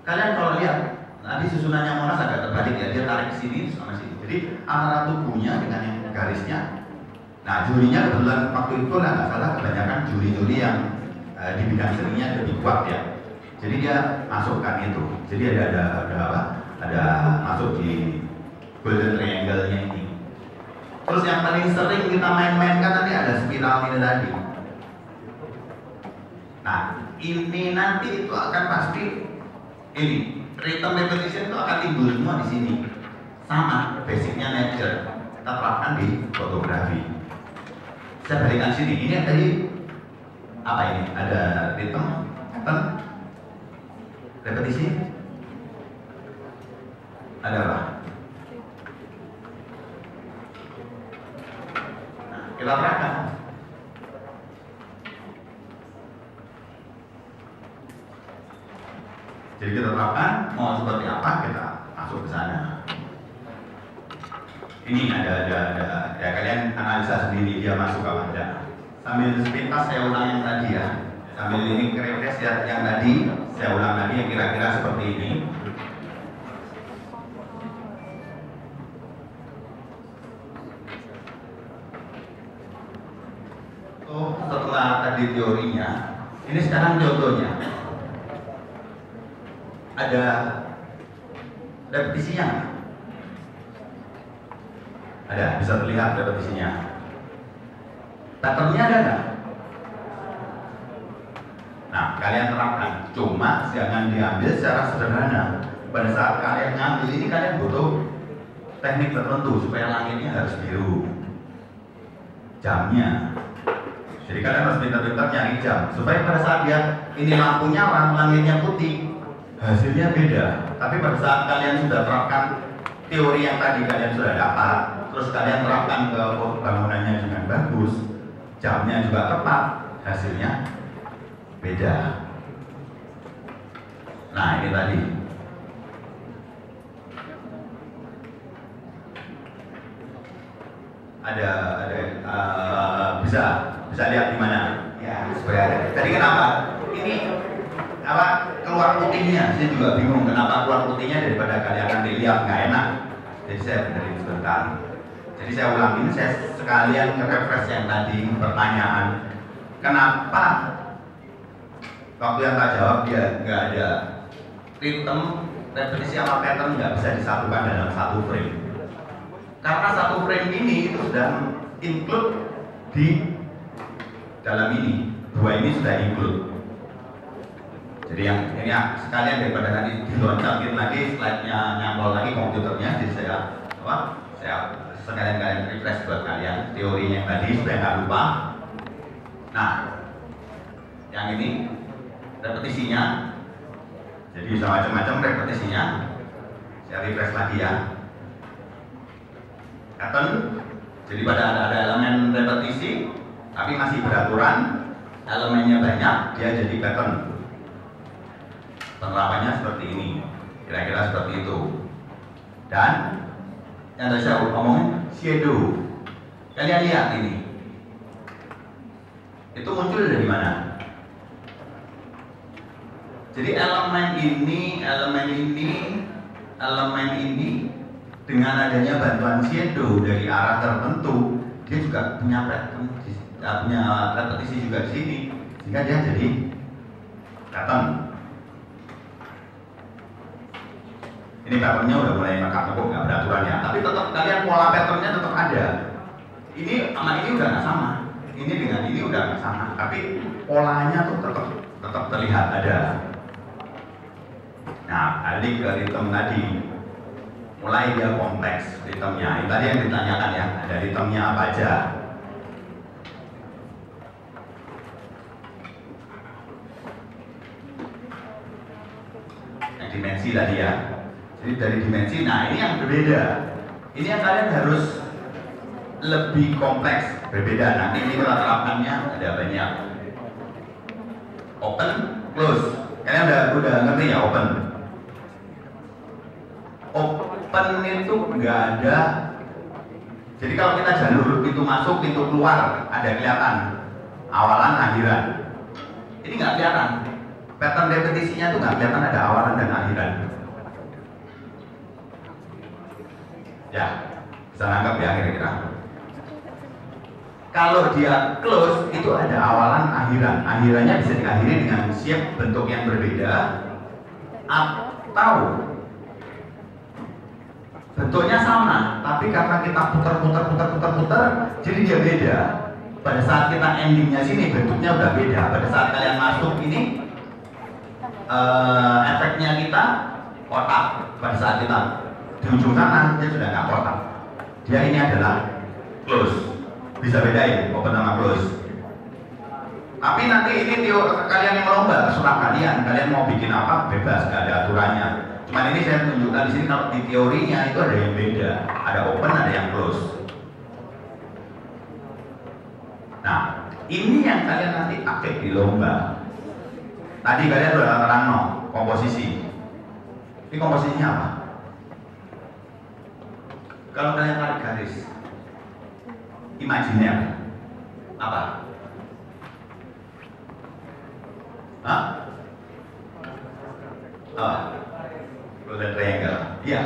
Kalian kalau lihat nanti susunannya Monas agak terbalik ya, dia tarik ke sini sama sini. Jadi antara tubuhnya dengan yang garisnya. Nah jurinya kebetulan waktu itu lah nggak salah kebanyakan juri-juri yang di bidang seninya lebih kuat ya. Jadi dia masukkan itu. Jadi ada apa? Ada masuk di golden triangle-nya ini. Terus yang paling sering kita main-mainkan nanti ada spiral ini tadi. Nah ini nanti itu akan pasti ini rhythm repetition itu akan timbul semua di sini. Sama basicnya nature. Kita terapkan di fotografi. Saya balikan sini. Ini tadi apa ini? Ada rhythm, pattern, repetisi. Ada apa? Kita terapkan. Jadi kita terapkan, mau seperti apa kita masuk ke sana. Ini ada ya kalian analisa sendiri dia masuk apa enggak. Sambil sepintas saya ulang yang tadi ya. Sambil ini refresh ya, yang tadi saya ulang lagi yang kira-kira seperti ini. Setelah tadi teorinya, ini sekarang contohnya. Ada repetisinya. Ada, bisa terlihat repetisinya. Patternnya ada nggak? Nah, kalian terapkan. Cuma jangan diambil secara sederhana. Pada saat kalian ngambil ini, kalian butuh teknik tertentu supaya langitnya harus biru. Jamnya. Jadi kalian harus pintar-pintar nyari jam. Supaya pada saat dia ini lampu nyala, langitnya putih, hasilnya beda. Tapi pada saat kalian sudah terapkan teori yang tadi kalian sudah dapat, terus kalian terapkan ke bangunannya dengan bagus, jamnya juga tepat, hasilnya beda. Nah ini tadi. Ada bisa lihat di mana? Ya supaya ada. Tadi kenapa? Ini apa keluar putihnya? Saya juga bingung kenapa keluar putihnya daripada kalian nanti lihat nggak enak. Jadi saya benerin sebentar. Jadi saya ulangin, saya sekalian nge-refresh yang tadi pertanyaan. Kenapa waktu yang tak jawab dia nggak ada ritme, repetisi sama pattern nggak bisa disatukan dalam satu frame? Karena satu frame ini itu sudah include di dalam ini, dua ini sudah include. Jadi yang ini ya, sekalian daripada nanti diloncatin lagi slide-nya nyambol lagi komputernya, jadi saya sekalian kalian refresh buat kalian teorinya yang tadi supaya nggak lupa. Nah, yang ini repetisinya, jadi bisa macam-macam repetisinya. Saya refresh lagi ya. Pattern, jadi pada ada elemen repetisi, tapi masih beraturan, elemennya banyak, dia jadi pattern. Penerapannya seperti ini, kira-kira seperti itu. Dan yang tadi saya ngomong shadow, kalian lihat ini, itu muncul dari mana? Jadi elemen ini dengan adanya bantuan shadow dari arah tertentu, dia juga punya pattern, punya repetisi juga di sini, sehingga dia jadi pattern. Ini patternnya udah mulai nekuk nggak beraturan ya, tapi tetap kalian pola patternnya tetap ada. Ini sama ini udah nggak sama, ini dengan ini udah nggak sama, tapi polanya tuh tetap terlihat ada. Nah, balik ke ritme tadi. Mulai dia kompleks ritmenya. Ini tadi yang ditanyakan ya, ada ritmenya apa aja. Yang dimensi tadi ya. Jadi dari dimensi, nah ini yang berbeda. Ini yang kalian harus lebih kompleks, berbeda. Nanti ini kita terapkannya ada banyak. Open, close. Kalian udah ngerti ya open? Open itu nggak ada. Jadi kalau kita jalur pintu masuk, pintu keluar ada kelihatan awalan, akhiran. Ini nggak kelihatan. Pattern repetisinya tuh nggak kelihatan ada awalan dan akhiran. Ya, bisa nangkap ya kira-kira. Kalau dia close itu ada awalan, akhiran. Akhirannya bisa diakhiri dengan shape bentuk yang berbeda atau bentuknya sama, tapi karena kita putar, jadi dia beda. Pada saat kita endingnya sini bentuknya udah beda. Pada saat kalian masuk ini efeknya kita kotak. Pada saat kita di ujung sana dia sudah nggak kotak. Dia ini adalah close. Bisa bedain open sama close. Tapi nanti ini kalian yang melomba, terserah kalian. Kalian mau bikin apa bebas, nggak ada aturannya. Cuman ini saya tunjukkan di sini kalau di teorinya itu ada yang beda, ada open, ada yang close. Ini yang kalian nanti pakai di lomba. Tadi kalian sudah terang komposisi. Ini komposisinya apa? Kalau kalian tarik garis imajiner apa? Hah? Oh, golden triangle. Iya.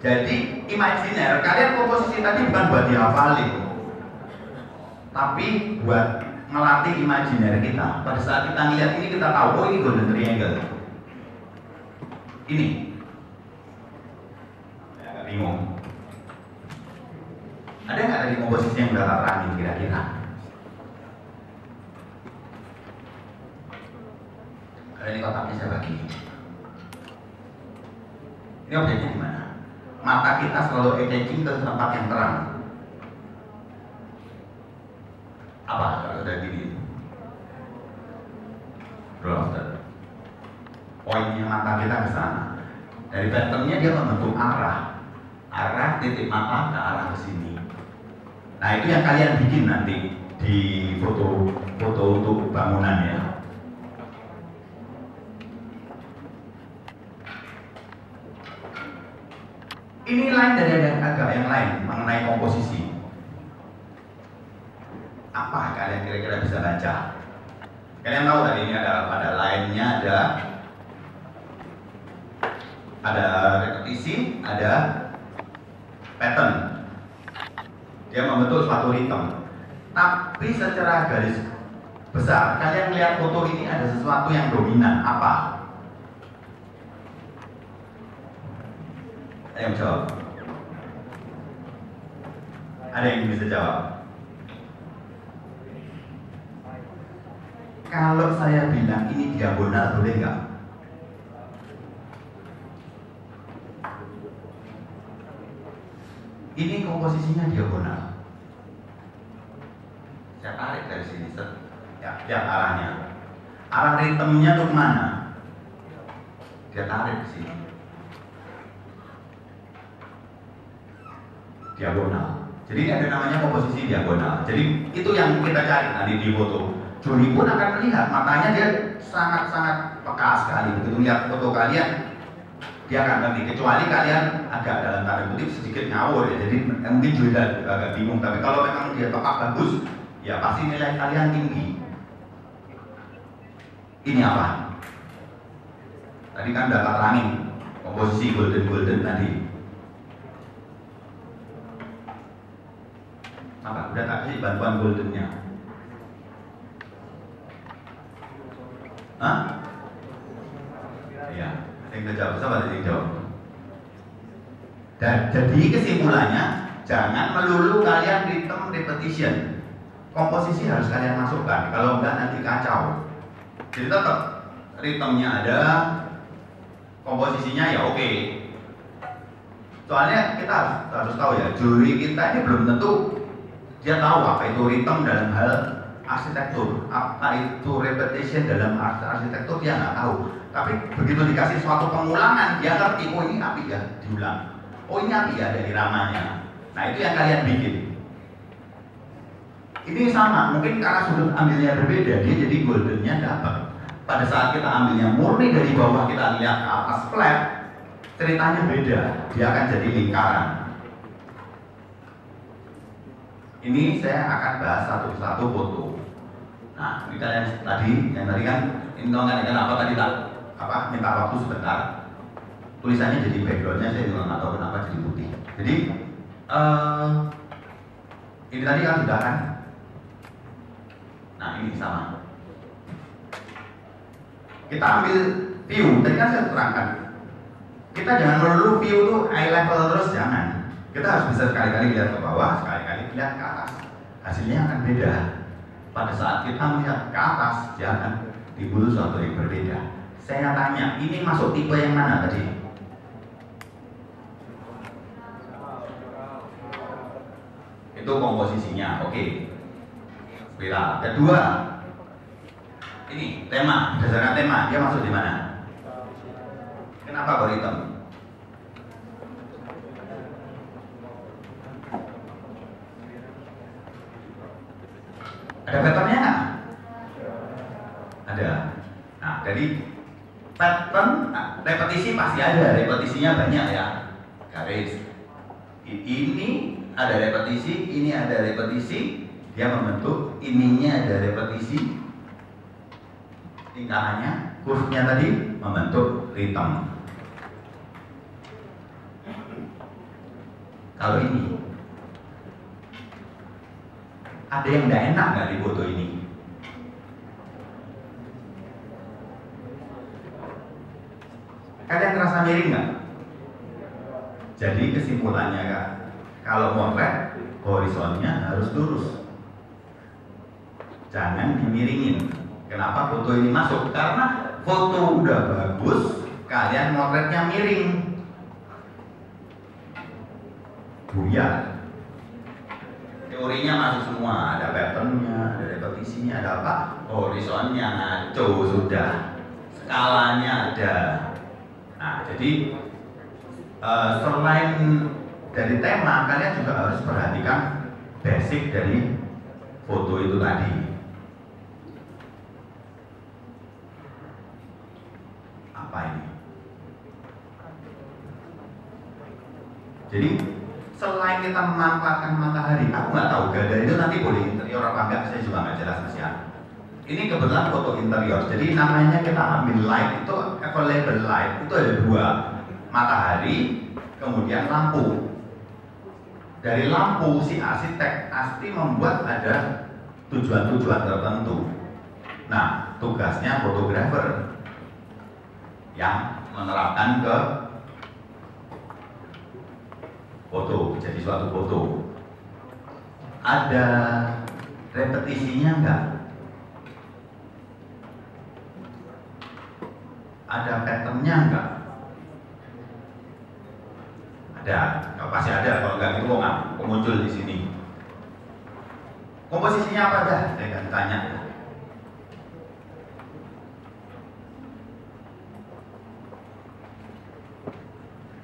Jadi imajiner, kalian komposisi tadi bukan buat dihafalin, tapi buat ngelatih imajiner kita. Pada saat kita ngeliat ini kita tahu, oh ini golden triangle. Ini. Ya, agak bingung. Ada nggak tadi komposisi yang udah tak terangin kira-kira? Kalau ini kotaknya saya bagi. Ini objeknya di mana? Mata kita selalu attaching ke tempat yang terang. Apa kalau udah gini? Drafter. Poinnya mata kita ke sana. Dari patternnya dia membentuk arah titik mata ke arah ke sini. Nah itu yang kalian bikin nanti di foto untuk bangunan ya. Ini lain dari agak yang lain mengenai komposisi. Apa kalian kira-kira bisa baca? Kalian tahu tadi ini ada lainnya, ada repetisi, ada pattern. Dia membentuk suatu ritme. Tapi secara garis besar, kalian lihat foto ini ada sesuatu yang dominan. Apa? Ayo jawab. Ada yang bisa jawab? Kalau saya bilang ini diagonal, boleh nggak? Ini komposisinya diagonal. Saya tarik dari sini, ya arahnya. Arah ritmenya tuh kemana? Dia tarik ke sini. Diagonal. Jadi ini ada namanya komposisi diagonal. Jadi itu yang kita cari nanti di foto. Juri pun akan melihat, matanya dia sangat-sangat peka sekali. Begitu lihat foto kalian, dia akan ngerti. Kecuali kalian agak dalam tanda kutip sedikit ngawur ya. Jadi mungkin juri agak bingung. Tapi kalau memang dia peka bagus, ya pasti nilai kalian tinggi. Ini apa? Tadi kan udah terangin komposisi golden tadi. Apa? Udah tak kasih bantuan goldennya? Hah? Iya, ada yang jawab, siapa tadi yang jawab? Dan jadi kesimpulannya, jangan melulu kalian rhythm repetition. Komposisi harus kalian masukkan, kalau enggak nanti kacau. Jadi tetap ritmenya ada, komposisinya ya oke. Soalnya kita harus tahu ya, juri kita ini belum tentu dia tahu apa itu ritme dalam hal arsitektur, apa itu repetition dalam arsitektur dia nggak tahu. Tapi begitu dikasih suatu pengulangan, dia ngerti, oh ini api ya, diulang. Oh ini api ya, ada iramanya. Nah itu yang kalian bikin. Ini sama, mungkin karena sudut ambilnya berbeda, dia jadi goldennya dapat. Pada saat kita ambilnya murni dari bawah, kita lihat ke atas flat, ceritanya beda, dia akan jadi lingkaran. Ini saya akan bahas satu-satu foto. Nah, ini kalian yang tadi kan, ini kan apa tadi tak? Minta waktu sebentar. Tulisannya jadi backgroundnya saya juga nggak tahu kenapa jadi putih. Jadi ini tadi kan sudah kan? Nah ini sama. Kita ambil view, tadi kan saya terangkan. Kita jangan melulu view tuh eye level terus, jangan. Kita harus bisa sekali-kali lihat ke bawah, sekali-kali lihat ke atas. Hasilnya akan beda. Pada saat kita melihat ke atas, dia akan timbul sesuatu yang berbeda. Saya tanya, ini masuk tipe yang mana tadi? Itu komposisinya, oke. Spiral. Kedua, ini tema, berdasarkan tema, dia masuk di mana? Kenapa kok hitam? Ada patternnya nggak? Jadi pattern, repetisi pasti ada, repetisinya banyak ya, garis. Ini ada repetisi, ini ada repetisi, dia membentuk, ininya ada repetisi, lingkarannya, kurvnya tadi membentuk ritme. Kalau ini, ada yang nggak enak nggak di foto ini? Kalian ngerasa miring nggak? Jadi kesimpulannya Kak, kalau motret horizonnya harus lurus, jangan dimiringin. Kenapa foto ini masuk? Karena foto udah bagus, kalian motretnya miring, buyar. Teorinya masuk semua, ada patternnya, ada repetisinya, ada apa? Horizonnya ngaco sudah, skalanya ada. Nah, jadi selain dari tema, kalian juga harus perhatikan basic dari foto itu tadi. Apa ini? Jadi selain kita memanfaatkan matahari, aku nggak tahu gadar itu nanti boleh interior apa enggak, saya juga nggak jelas Mas ya. Ini kebetulan foto interior, jadi namanya kita ambil light itu available light itu ada dua, matahari, kemudian lampu. Dari lampu si arsitek pasti membuat ada tujuan-tujuan tertentu. Nah, tugasnya fotografer yang menerapkan ke foto, jadi suatu foto. Ada repetisinya enggak? Ada patternnya enggak? Ada, pasti ada. Kalau enggak itu kok muncul di sini. Komposisinya apa dah? Saya akan tanya.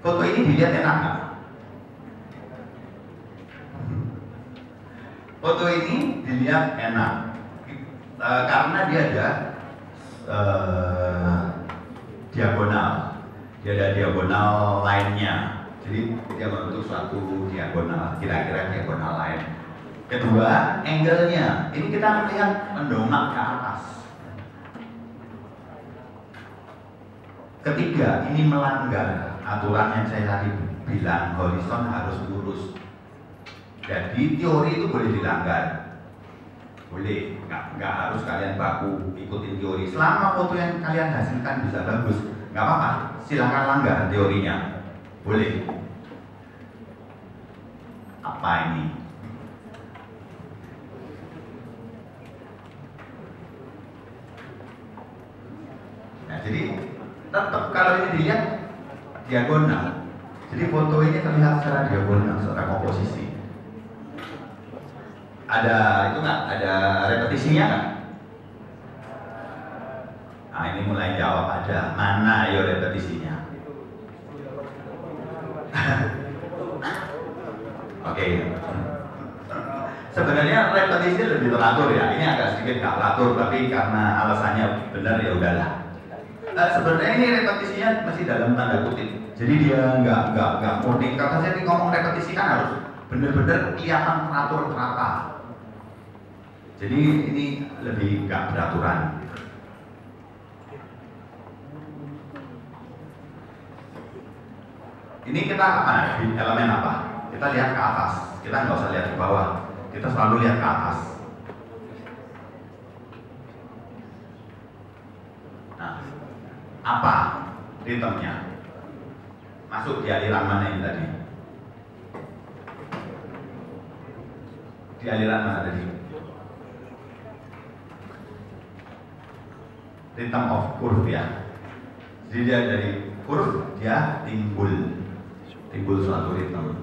Foto ini dilihat enak nggak? Foto ini dilihat enak karena dia ada diagonal, dia ada diagonal lainnya, jadi dia membentuk suatu diagonal, kira-kira diagonal lain. Kedua, angle-nya, ini kita melihat mendongak ke atas. Ketiga, ini melanggar aturan yang saya tadi bilang, horizon harus lurus. Jadi teori itu boleh dilanggar, boleh, nggak harus kalian baku ikutin teori. Selama foto yang kalian hasilkan bisa bagus, nggak apa-apa, silakan langgar teorinya, boleh. Apa ini? Nah, jadi tetap kalau ini dilihat diagonal, jadi foto ini terlihat secara diagonal, secara komposisi. Ada itu nggak? Ada repetisinya nggak? Nah, ini mulai jawab ada. Mana ayo repetisinya? Oke. Sebenarnya repetisi lebih teratur ya. Ini agak sedikit nggak teratur, tapi karena alasannya benar ya udahlah. Sebenarnya ini repetisinya masih dalam tanda kutip. Jadi dia nggak murni. Kalau saya ngomong repetisi kan harus benar-benar kelihatan teratur terata. Jadi ini lebih nggak beraturan. Ini kita apa? Di elemen apa? Kita lihat ke atas. Kita nggak usah lihat ke bawah. Kita selalu lihat ke atas. Nah, apa ritmenya? Masuk di aliran mana ini tadi? Di aliran mana tadi? Rhythm of curve ya. Jadi dia dari curve dia timbul suatu ritme.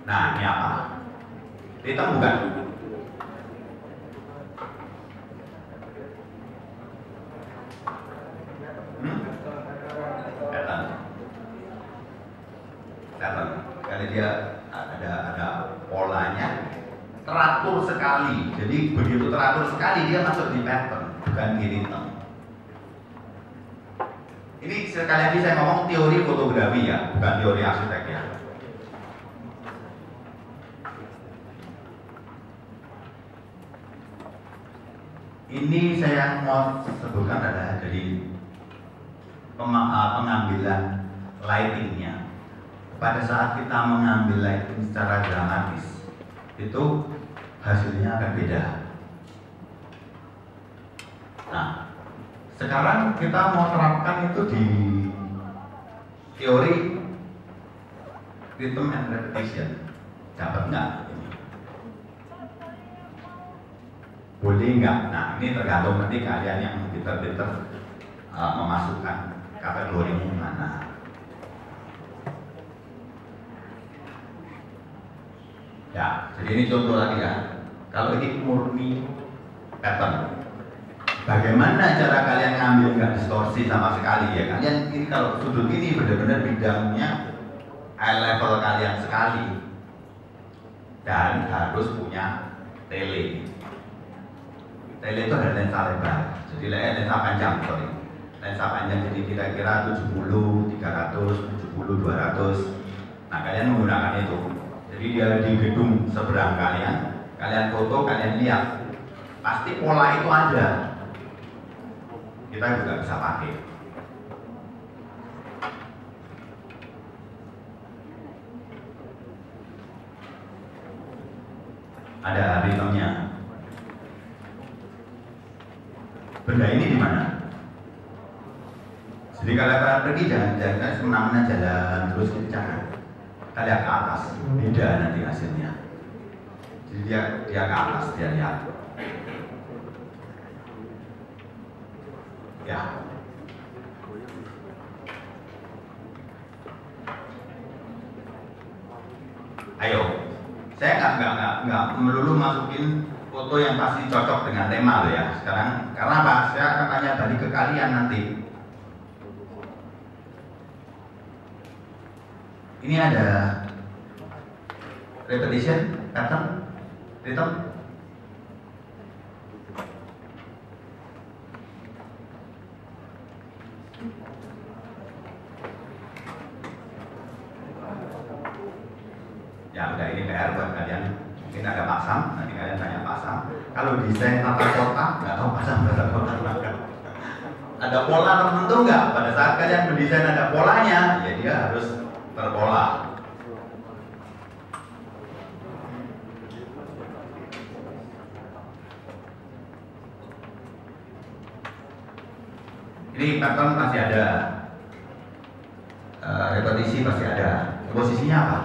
Nah, ini apa? Ritme bukan? Pattern. Karena dia ada polanya, teratur sekali. Jadi begitu teratur sekali dia masuk di pattern, bukan di rhythm. Ini sekali lagi saya ngomong teori fotografi ya, bukan teori arsitek ya. Ini saya mau sebutkan adalah dari pengambilan lightingnya. Pada saat kita mengambil lighting secara dramatis, itu hasilnya akan beda. Nah, sekarang kita mau terapkan itu di teori rhythm and repetition. Dapat nggak ini? Boleh nggak? Nah, ini tergantung nanti kalian yang pinter-pinter memasukkan kategorinya mana. Ya, jadi ini contoh lagi ya. Kalau ini murni pattern, bagaimana cara kalian ngambil nggak distorsi sama sekali ya? Kalian ini kalau sudut ini benar-benar bidangnya eye level kalian sekali, dan harus punya tele. Tele itu ada lensa lebar, jadi lensa panjang, lensa panjang jadi kira-kira 70, 300, 70, 200. Nah, kalian menggunakan itu. Jadi dia di gedung seberang kalian, kalian foto, kalian lihat, pasti pola itu ada. Kita juga bisa pakai. Ada ritmenya. Benda ini di mana? Jadi kalau kalian pergi jangan semena-mena jalan terus jangan. Kita lihat ke atas, beda nanti hasilnya. Jadi dia ke atas, dia lihat. Ya. Ayo, saya nggak melulu masukin foto yang pasti cocok dengan tema loh ya. Sekarang karena apa? Saya akan tanya balik ke kalian nanti. Ini ada repetition, pattern, rhythm. Ya udah, ini PR buat kalian. Mungkin ada Pak Sam, nanti kalian tanya Pak Sam. Kalau desain tata kota, nggak tahu Pak Sam tata kota apa. Ada pola tertentu nggak? Pada saat kalian mendesain ada polanya, ya dia harus terpola. Ini pattern pasti ada, repetisi pasti ada. Posisinya apa?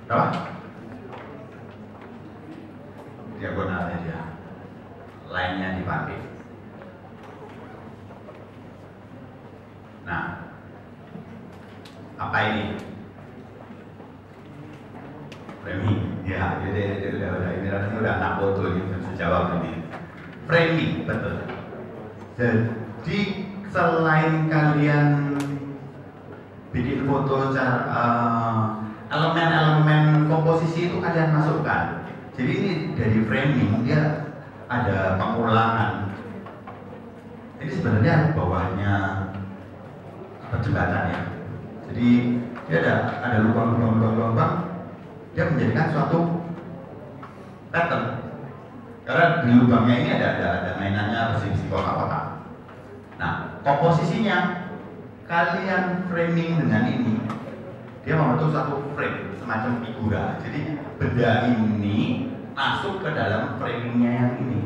Berapa? Diagonalnya dia, line-nya dipakai. Nah, apa ini? Framing. Ya, jadi udah anak foto ini bisa jawab ini. Framing, betul. Jadi selain kalian bikin foto elemen-elemen komposisi itu kalian masukkan. Jadi ini dari framing dia ada pengulangan. Ini sebenarnya bawahnya jembatan ya. Jadi dia ada lubang-lubang, dia menjadikan suatu pattern. Karena di lubangnya ini ada mainannya bersih-bersih kotak-kotak. Nah, komposisinya kalian framing dengan ini, dia membentuk satu frame semacam figura. Jadi benda ini masuk ke dalam framingnya yang ini.